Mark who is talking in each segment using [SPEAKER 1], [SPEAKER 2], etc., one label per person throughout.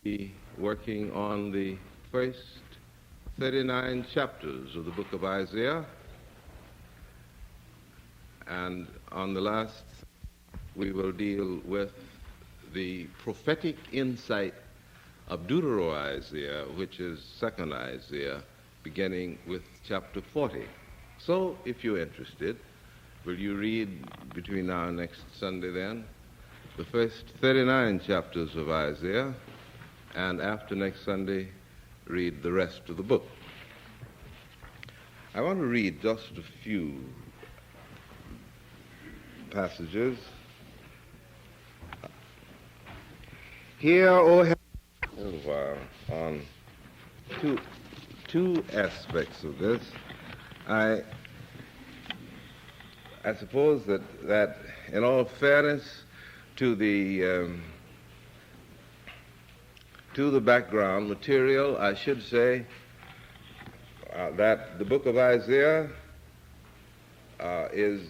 [SPEAKER 1] be working on the first 39 chapters of the book of Isaiah, and on the last we will deal with the prophetic insight of Deutero-Isaiah, which is second Isaiah, beginning with chapter 40. So, if you're interested, will you read between now and next Sunday then the first 39 chapters of Isaiah, and after next Sunday, read the rest of the book. I want to read just a few passages. Here, O heaven, a little while on two aspects of this. I suppose that in all fairness to the background material, I should say that the book of Isaiah is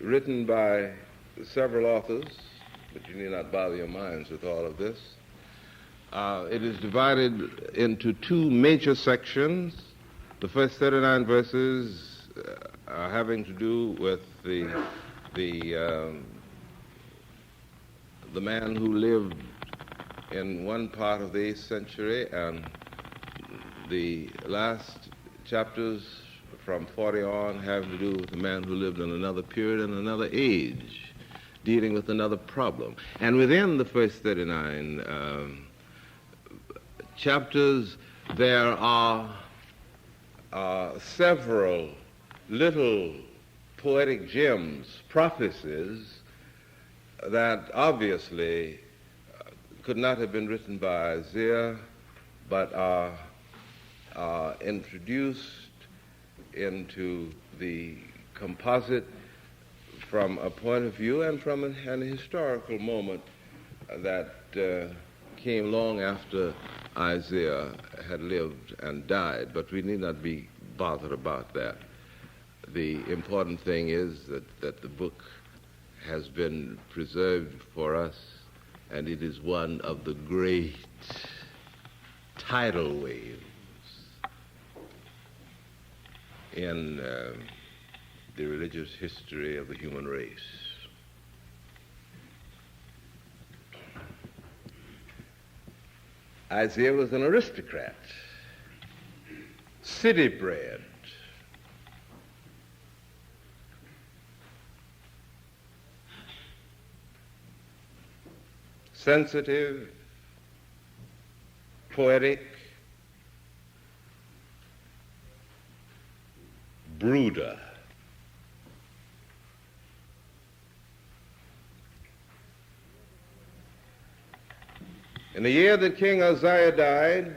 [SPEAKER 1] written by several authors, but you need not bother your minds with all of this. It is divided into two major sections. The first 39 verses having to do with the man who lived in one part of the 8th century, and the last chapters from 40 on having to do with the man who lived in another period and another age, dealing with another problem. And within the first 39 chapters, there are several little poetic gems, prophecies, that obviously could not have been written by Isaiah, but are introduced into the composite from a point of view and from an historical moment that came long after Isaiah had lived and died, but we need not be bothered about that. The important thing is that the book has been preserved for us, and it is one of the great tidal waves in the religious history of the human race. Isaiah was an aristocrat, city-bred, sensitive, poetic, brooder. In the year that King Uzziah died,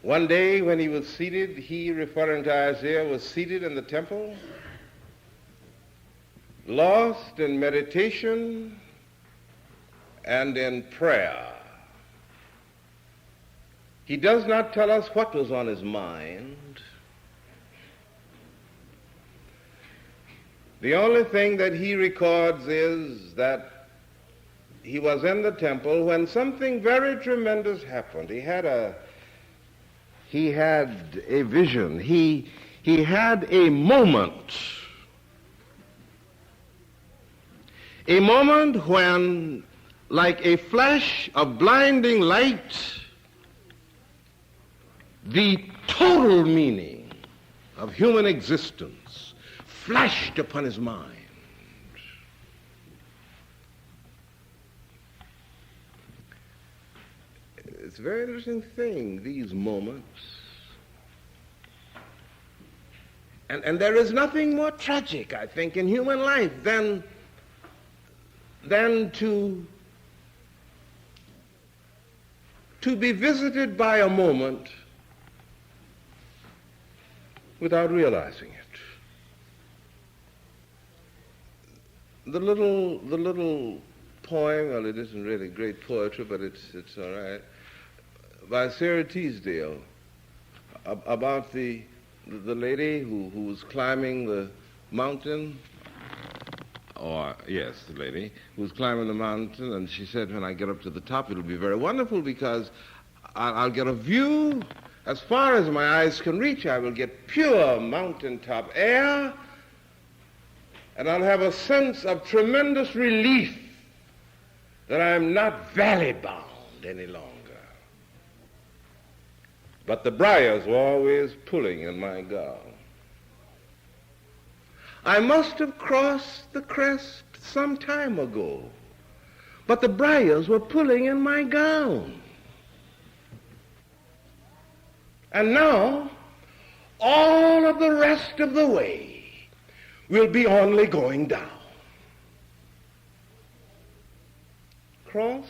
[SPEAKER 1] one day when he was seated, he, referring to Isaiah, was seated in the temple, lost in meditation and in prayer. He does not tell us what was on his mind. The only thing that he records is that he was in the temple when something very tremendous happened. He had a vision. He had a moment. A moment when, like a flash of blinding light, the total meaning of human existence flashed upon his mind. It's a very interesting thing, these moments. And there is nothing more tragic, I think, in human life than to be visited by a moment without realizing it. The little poem, well, it isn't really great poetry, but it's all right, by Sarah Teasdale, about the lady who was climbing the mountain or yes, the lady who was climbing the mountain, and she said, when I get up to the top, it'll be very wonderful because I'll get a view as far as my eyes can reach. I will get pure mountaintop air, and I'll have a sense of tremendous relief that I'm not valley-bound any longer. But the briars were always pulling in my gown. I must have crossed the crest some time ago, but the briars were pulling in my gown. And now, all of the rest of the way will be only going down. Cross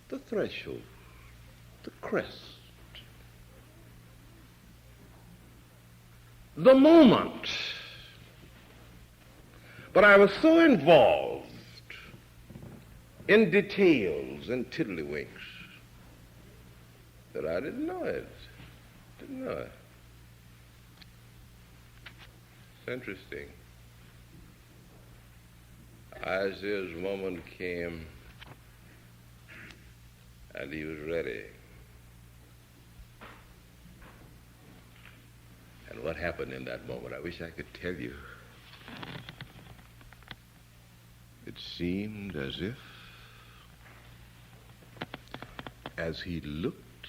[SPEAKER 1] the threshold, the crest. The moment. But I was so involved in details and tiddlywinks that I didn't know it. Didn't know it. It's interesting. Isaiah's moment came, and he was ready. And what happened in that moment, I wish I could tell you. It seemed as he looked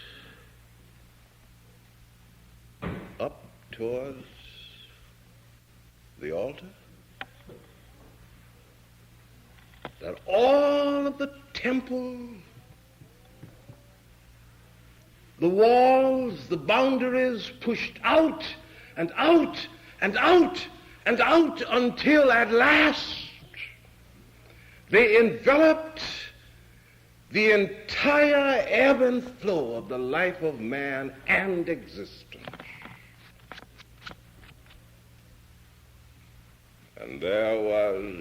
[SPEAKER 1] up towards the altar, that all of the temple, the walls, the boundaries pushed out and out and out and out until at last they enveloped the entire ebb and flow of the life of man and existence. And there was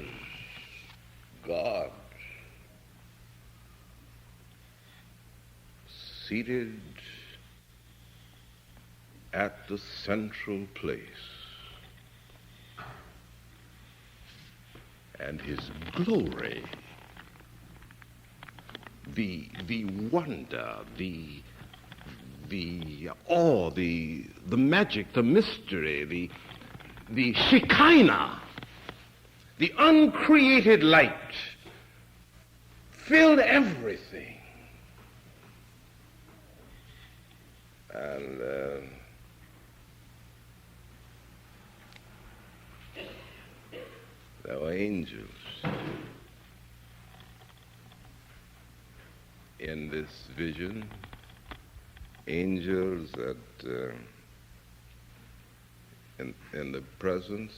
[SPEAKER 1] God seated at the central place. And his glory, the wonder, the awe, the magic, the mystery, the Shekinah, the uncreated light filled everything. And there were angels in this vision, angels that in the presence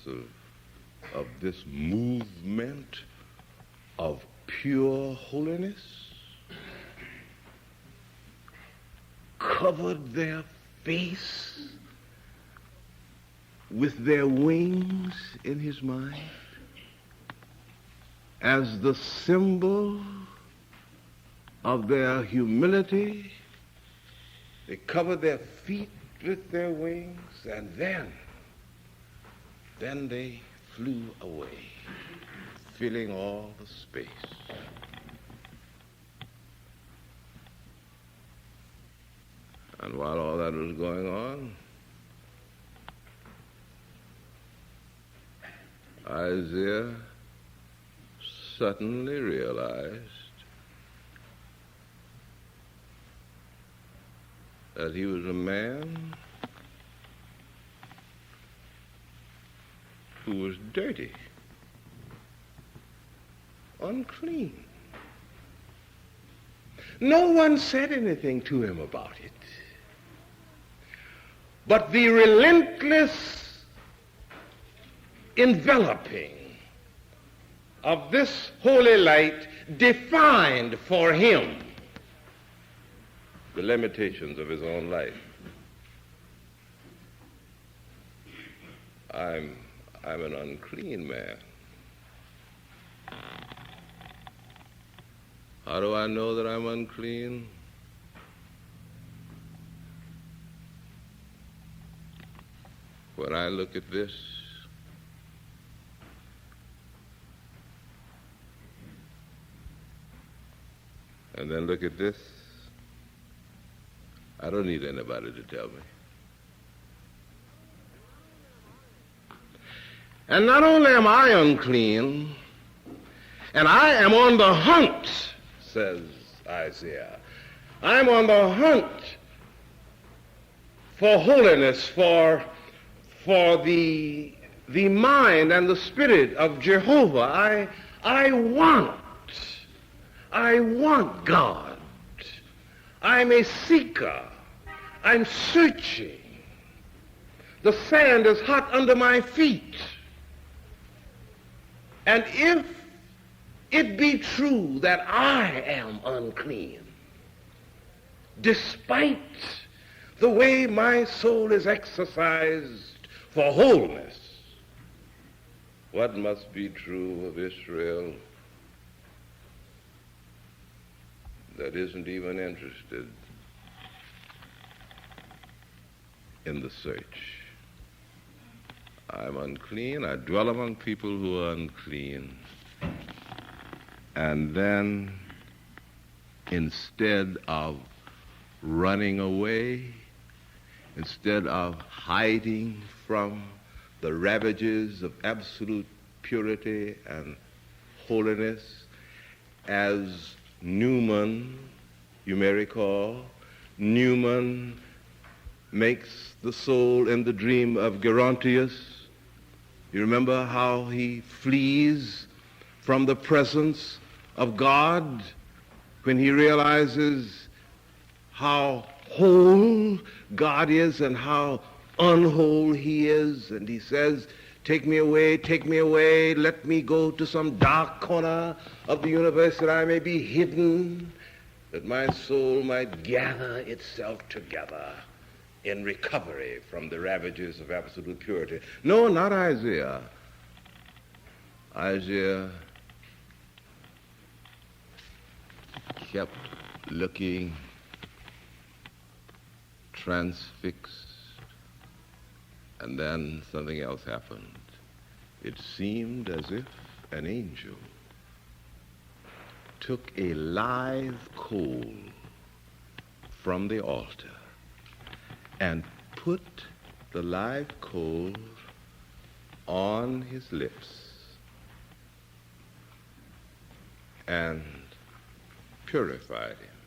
[SPEAKER 1] of this movement of pure holiness covered their face with their wings in his mind as the symbol of their humility. They covered their feet with their wings, and then they flew away, filling all the space. And while all that was going on, Isaiah suddenly realized that he was a man who was dirty, unclean. No one said anything to him about it. But the relentless enveloping of this holy light defined for him the limitations of his own life. I'm an unclean man. How do I know that I'm unclean? When I look at this, And then look at this. I don't need anybody to tell me. And not only am I unclean, and I am on the hunt, says Isaiah. I'm on the hunt for holiness, for the mind and the spirit of Jehovah. I want God. I'm a seeker. I'm searching. The sand is hot under my feet. And if it be true that I am unclean, despite the way my soul is exercised for wholeness, what must be true of Israel that isn't even interested in the search? I'm unclean. I dwell among people who are unclean. And then, instead of running away, instead of hiding from the ravages of absolute purity and holiness, as Newman, you may recall, Newman makes the soul in the dream of Gerontius. You remember how he flees from the presence of God when he realizes how whole God is and how unwhole he is. And he says, take me away, let me go to some dark corner of the universe that I may be hidden, that my soul might gather itself together in recovery from the ravages of absolute purity. No, not Isaiah. Isaiah kept looking transfixed, and then something else happened. It seemed as if an angel took a live coal from the altar and put the live coal on his lips and purified him.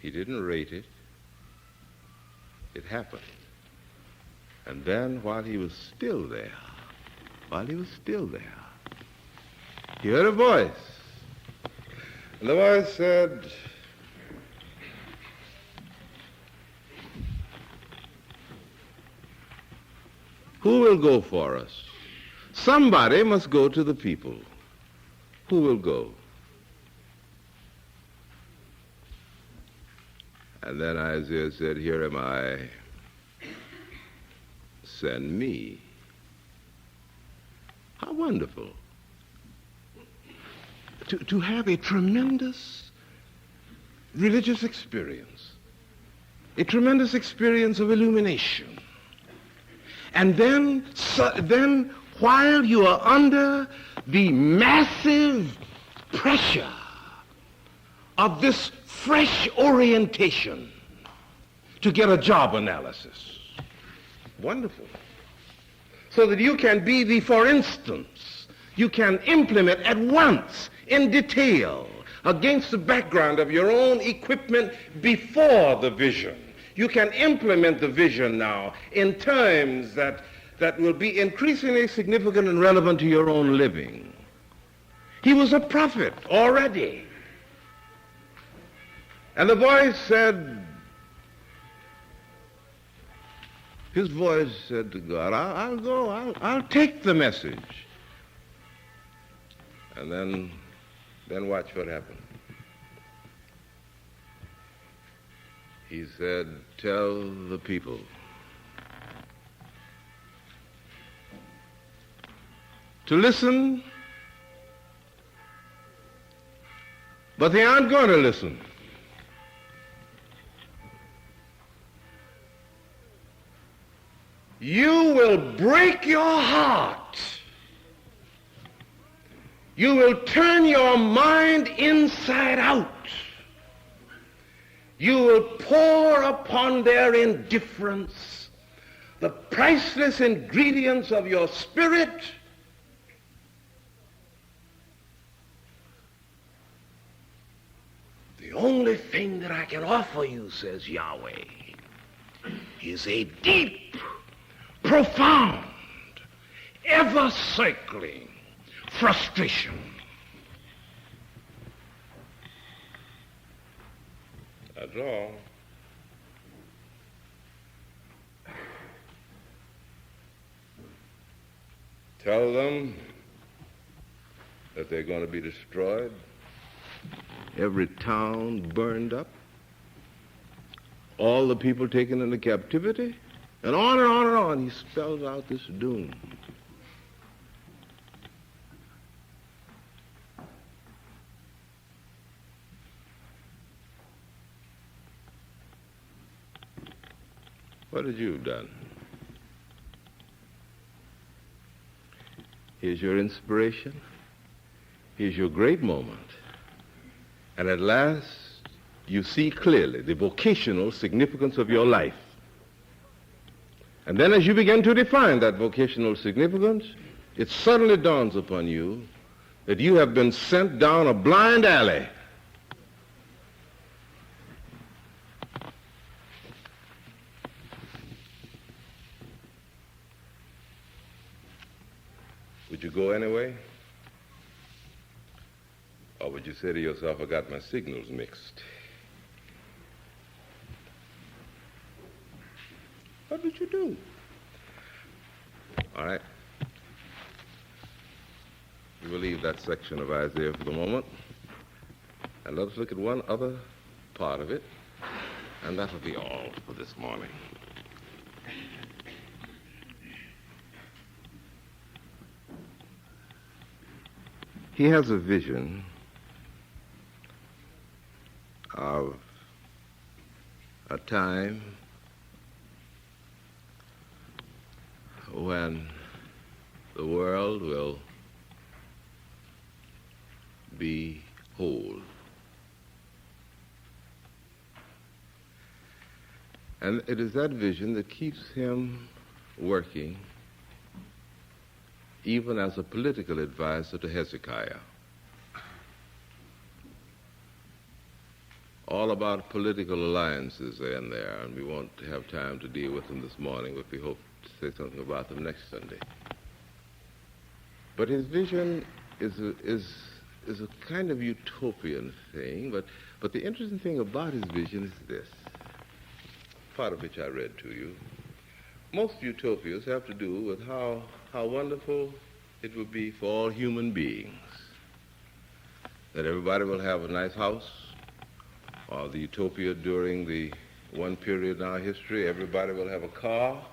[SPEAKER 1] He didn't rate it. It happened. And then while he was still there, he heard a voice. And the voice said, who will go for us? Somebody must go to the people. Who will go? And then Isaiah said, here am I, send me. How wonderful. To have a tremendous religious experience, a tremendous experience of illumination. And then while you are under the massive pressure of this fresh orientation to get a job analysis. Wonderful. So that you can be for instance, you can implement at once in detail against the background of your own equipment before the vision. You can implement the vision now in terms that will be increasingly significant and relevant to your own living. He was a prophet already. And the voice said, his voice said to God, I'll go, I'll take the message. And then watch what happened. He said, tell the people to listen, but they aren't going to listen. You will break your heart. You will turn your mind inside out. You will pour upon their indifference the priceless ingredients of your spirit. The only thing that I can offer you, says Yahweh, is a deep, profound, ever-circling frustration. That's all. Tell them that they're going to be destroyed, every town burned up, all the people taken into captivity, and on and on and on. He spells out this doom. What had you done? Here's your inspiration. Here's your great moment. And at last, you see clearly the vocational significance of your life. And then as you begin to define that vocational significance, it suddenly dawns upon you that you have been sent down a blind alley. Would you go anyway? Or would you say to yourself, I got my signals mixed? What would you do? All right. We will leave that section of Isaiah for the moment. And let us look at one other part of it. And that will be all for this morning. He has a vision of a time when the world will be whole. And it is that vision that keeps him working even as a political advisor to Hezekiah. All about political alliances are in there, and we won't have time to deal with them this morning, but we hope to say something about them next Sunday. But his vision is a kind of utopian thing, but the interesting thing about his vision is this, part of which I read to you. Most utopias have to do with how wonderful it would be for all human beings, that everybody will have a nice house, or the utopia during the one period in our history, everybody will have a car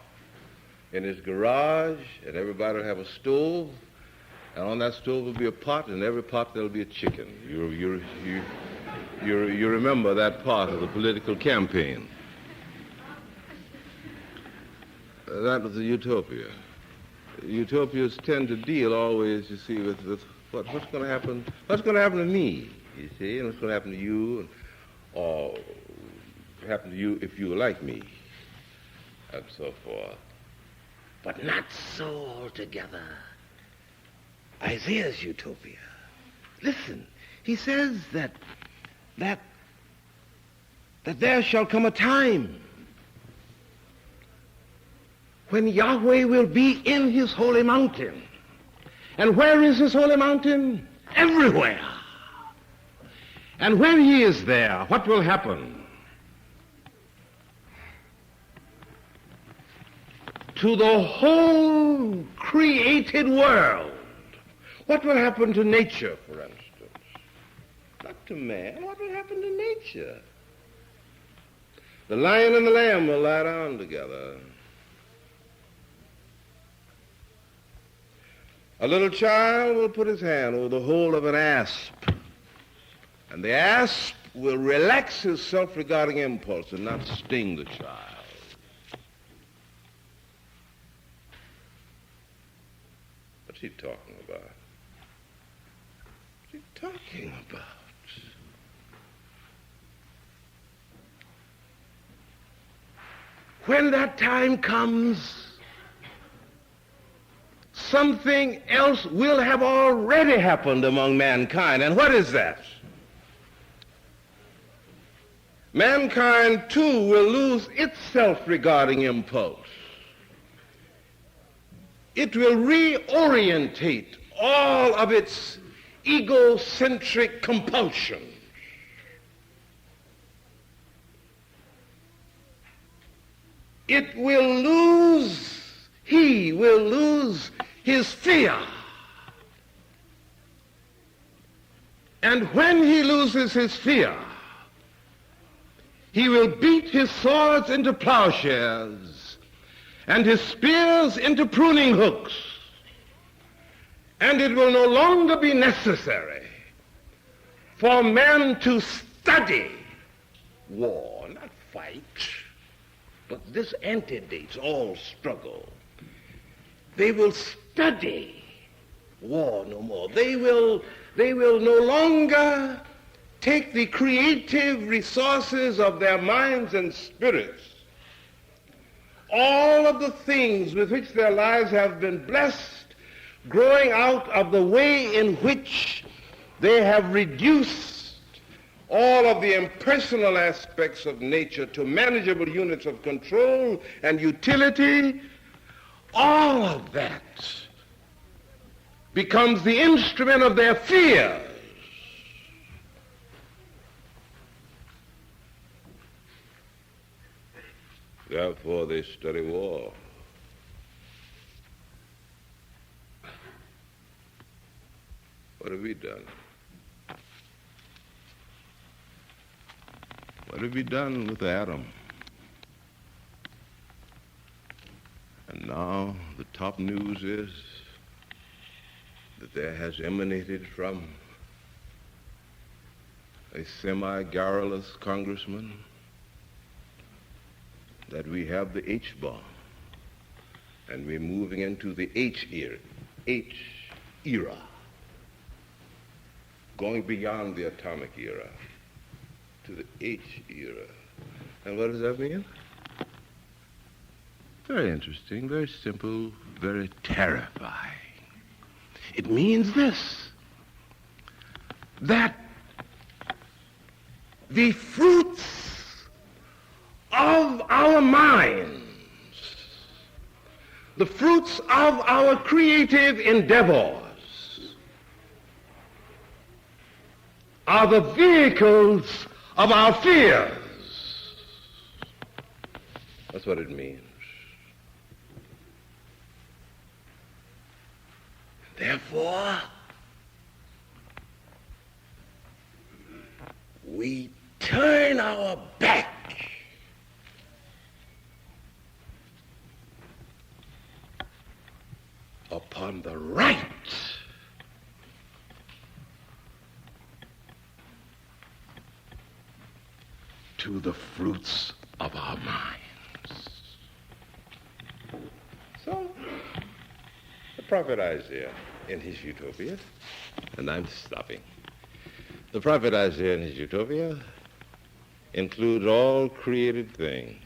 [SPEAKER 1] in his garage, and everybody will have a stove, and on that stove will be a pot, and in every pot there'll be a chicken. You remember that part of the political campaign. That was a utopia. Utopias tend to deal always, you see, with what's going to happen. What's going to happen to me, you see, and what's going to happen to you, or happen to you if you were like me, and so forth. But not so altogether. Isaiah's utopia. Listen, he says that there shall come a time when Yahweh will be in his holy mountain. And where is his holy mountain? Everywhere. And when he is there, what will happen? To the whole created world. What will happen to nature, for instance? Not to man. What will happen to nature? The lion and the lamb will lie down together. A little child will put his hand over the hole of an asp, and the asp will relax his self-regarding impulse and not sting the child. What's he talking about? What are you talking about? When that time comes, something else will have already happened among mankind. And what is that? Mankind, too, will lose its self-regarding impulse. It will reorientate all of its egocentric compulsions. He will lose his fear. And when he loses his fear, he will beat his swords into plowshares and his spears into pruning hooks. And it will no longer be necessary for men to study war, not fight. But this antedates all struggle. They will study war no more. They will no longer take the creative resources of their minds and spirits, all of the things with which their lives have been blessed, growing out of the way in which they have reduced all of the impersonal aspects of nature to manageable units of control and utility. All of that becomes the instrument of their fears. Therefore, they study war. What have we done? What have we done with Adam? And now the top news is that there has emanated from a semi-garrulous congressman that we have the H-bomb, and we're moving into the H era, going beyond the atomic era to the H era. And what does that mean? Very interesting, very simple, very terrifying. It means this, that the fruits of our minds, the fruits of our creative endeavors, are the vehicles of our fears. That's what it means. Therefore, we turn our back upon the right to the fruits of our minds. So, the prophet Isaiah in his utopia, and I'm stopping. The prophet Isaiah in his utopia includes all created things,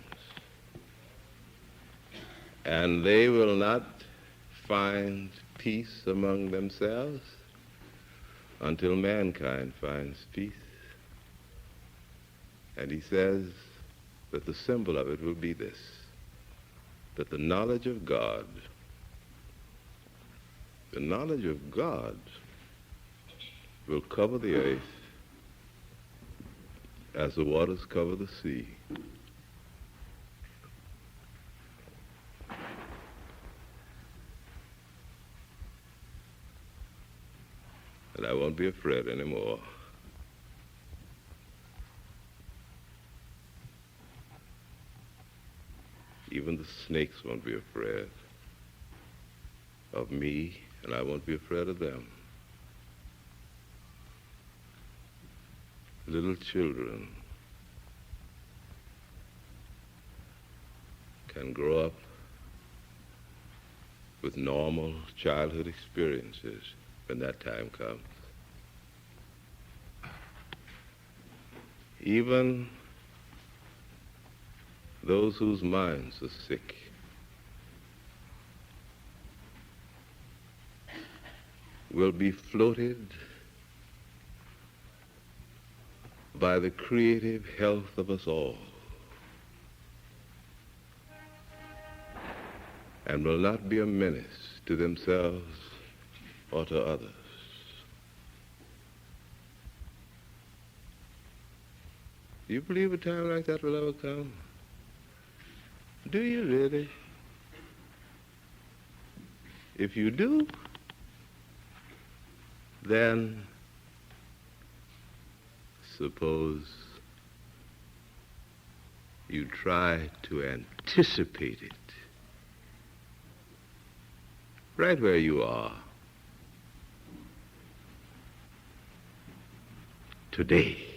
[SPEAKER 1] and they will not find peace among themselves until mankind finds peace. And he says that the symbol of it will be this, that the knowledge of God will cover the earth as the waters cover the sea. And I won't be afraid anymore. Even the snakes won't be afraid of me, and I won't be afraid of them. Little children can grow up with normal childhood experiences when that time comes. even those whose minds are sick will be floated by the creative health of us all, and will not be a menace to themselves or to others. Do you believe a time like that will ever come? Do you really? If you do, then suppose you try to anticipate it right where you are today.